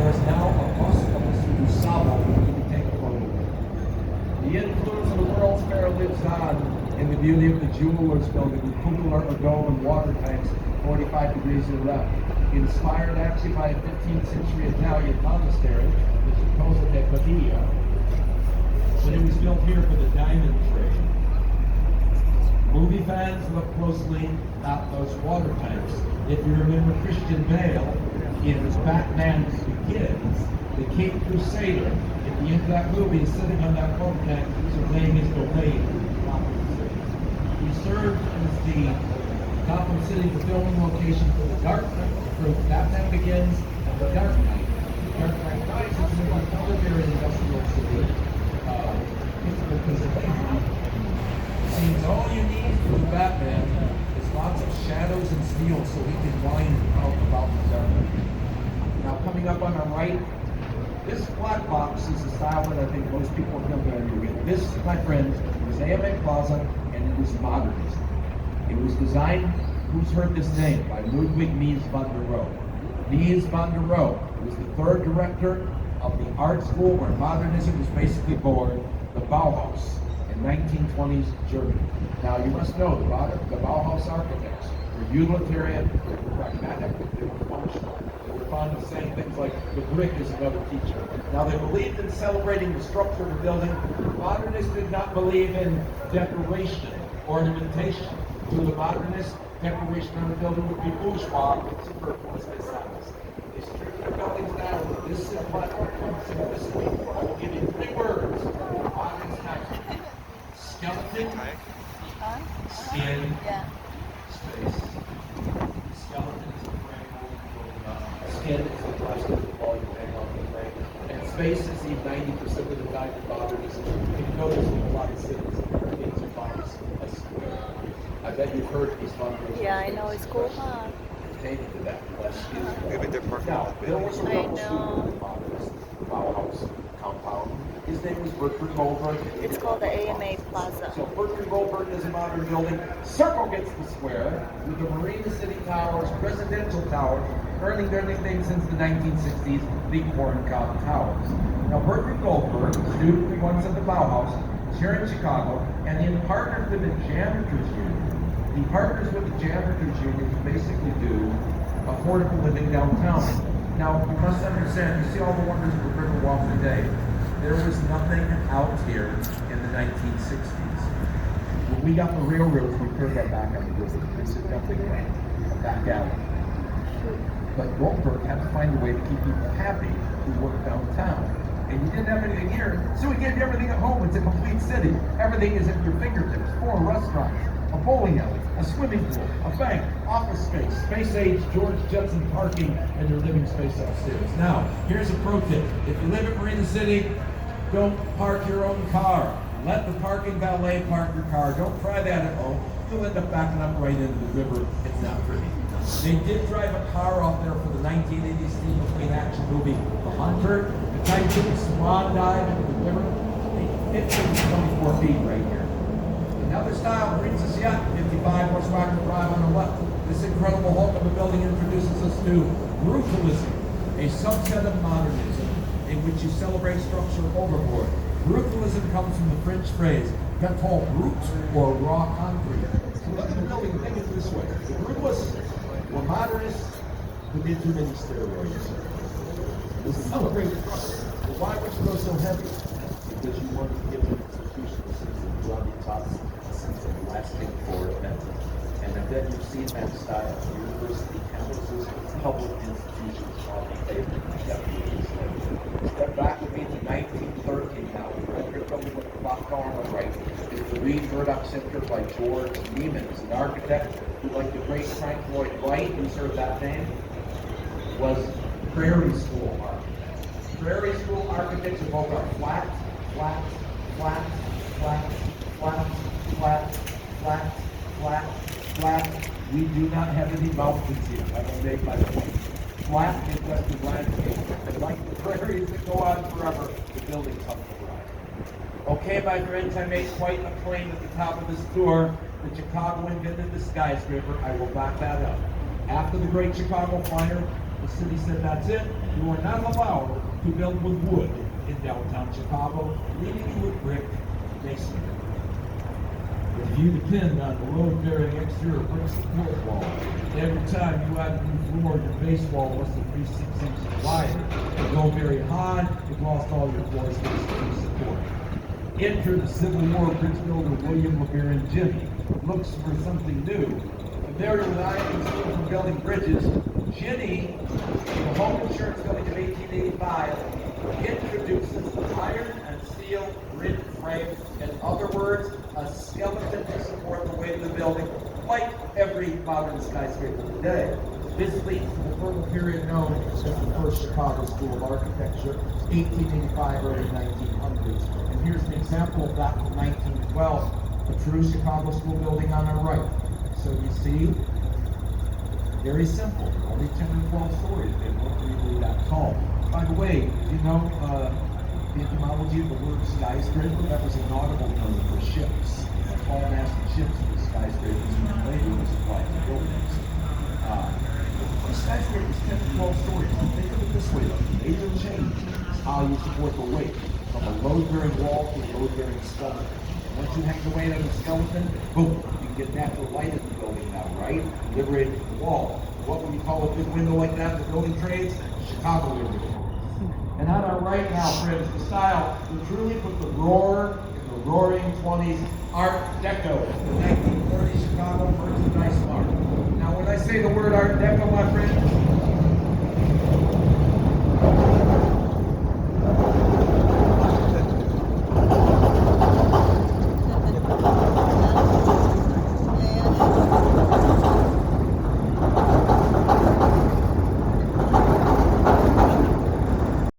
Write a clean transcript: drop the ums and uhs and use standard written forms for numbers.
There's now a bus goes through Sabo that you can take a photo with. The influence of the World's Fair lives on in the beauty of the Jewelers Building with cupola or dome and water tanks 45 degrees to the left. Inspired actually by a 15th century Italian monastery, the Chicosa de Padilla, but it was built here for the diamond trade. Movie fans look closely at those water tanks. If you remember Christian Bale in Batman Begins, the Cape Crusader, at the end of that movie, is sitting on that water tank surveying his domain. He served as the Gotham City, the filming location for The Dark Knight, for Batman Begins and The Dark Knight. The Dark Knight Rises is another very industrial city. Seems all you need for the Batman is lots of shadows and steel so he can whine out about the dark. Now coming up on our right, this black box is a style that I think most people are familiar with. This, my friends, was AMA Plaza, and it was modernism. It was designed, who's heard this name, by Ludwig Mies van der Rohe. Mies van der Rohe was the third director of the art school where modernism was basically born, the Bauhaus, in 1920s Germany. Now you must know the Bauhaus architects were utilitarian, they were pragmatic, they were functional. They were fond of saying things like, the brick is another teacher. Now they believed in celebrating the structure of the building. Modernists did not believe in decoration, ornamentation. To the modernist, decoration on the building would be bourgeois, superfluous, dishonest. They stripped their buildings down with this simplicity. I will give you 3 words. Modernist type. Skeleton, skin, space. Skeleton is the frame holding up. Skin is the plastic wall you hang on the frame. And space is the 90% of the time in modernism. You know there's a lot of cities. Things are boxes, a square. I bet you've heard these fundraisers. Yeah, I know, it's cool, huh? Pertaining to that. Maybe they're parking Now, lot. there was a I couple know. students modernist Bauhaus compound. His name was Bertrand Goldberg. It's called the AMA Plaza. So Bertrand Goldberg is a modern building. Circle gets the square with the Marina City Towers, presidential towers, earning their nickname since the 1960s, the Corn Cob Towers. Now Bertrand Goldberg, a student who once at the Bauhaus, was here in Chicago, and he partnered with the Janitors Union. He partners with the Janitors Union to basically do affordable living downtown. Now, you must understand, you see all the wonders of the Riverwalk today. There was nothing out here in the 1960s. When we got the railroads, we turned our back on the river. This is nothing but a back alley. But Goldberg had to find a way to keep people happy who worked downtown. And you didn't have anything here, so he gave you everything at home. It's a complete city. Everything is at your fingertips. 4 restaurants, a bowling alley, a swimming pool, a bank, office space, space-age George Jetson parking, and your living space upstairs. Now, here's a pro tip. If you live at Marina City, don't park your own car. Let the parking valet park your car. Don't try that at home. You'll end up backing up right into the river. It's not pretty. They did drive a car out there for the 1980s Steve McQueen action movie, The Hunter. The Titanic swan dive into the river. It took 24 feet right here. Another style brings us yet 55 West Rockland Drive on the left. This incredible hulk of a building introduces us to brutalism, a subset of modernism in which you celebrate structure overboard. Brutalism comes from the French phrase, béton brut, or raw concrete. So look at the building, think it this way. The brutalists were modernists who did too many steroids. They celebrate structure. But why would you go so heavy? Because you wanted to give an institution a sense of gravitas, a sense of lasting format. And I bet you've seen that style. University campuses, public institutions, all the favorite. Step back with me to 1913 now. You're building with the clock tower on the right. It's the Reed Murdoch Center by George Neiman, an architect who, like the great Frank Lloyd Wright, who served that name, was Prairie School architects. Prairie School architects are both are flat, flat, flat, flat, flat, flat, flat, flat, flat. We do not have any mountains here. I will make my point. Flat Midwestern landscape. And like the prairies that go on forever, the buildings up the ride. Okay, my friends, I made quite a claim at the top of this tour that Chicago invented the skyscraper. I will back that up. After the Great Chicago Fire, the city said, that's it. You are not allowed to build with wood in downtown Chicago, leaving you with brick masonry. If you depend on the load-bearing exterior brick support wall, every time you add a new floor, your base wall less than 3/6 inches wider. You go very high, you've lost all your floor space to support. Enter the Civil War bridge builder William LeBaron Jimmy. Looks for something new. Familiar with iron and steel from building bridges, Jimmy, the home insurance building of 1885, introduces iron and steel grid frame. In other words, a skeleton to support the weight of the building, like every modern skyscraper today. This leads to the fertile period known as the first Chicago School of Architecture, 1885, early 1900s. And here's an example of that from 1912, the true Chicago School building on our right. So you see, very simple, only 10 or 12 stories, they weren't really that tall. By the way, you know, the etymology of the word skyscraper, that was a nautical term for ships. Tall-masted ships were skyscrapers, and later was applied to buildings. The skyscraper is 10 to 12 stories. Think of it this way, though. The major change is how you support the weight, from a load-bearing wall to a load-bearing skeleton. Once you hang the weight on the skeleton, boom, you get natural light in the building now, right? Liberated from the wall. What would you call a big window like that in the building trades? Chicago window. And on our right now, friends, the style will truly put the roar in the roaring 20s Art Deco, the 1930s Chicago merchandise mark. Now, when I say the word Art Deco, my friends,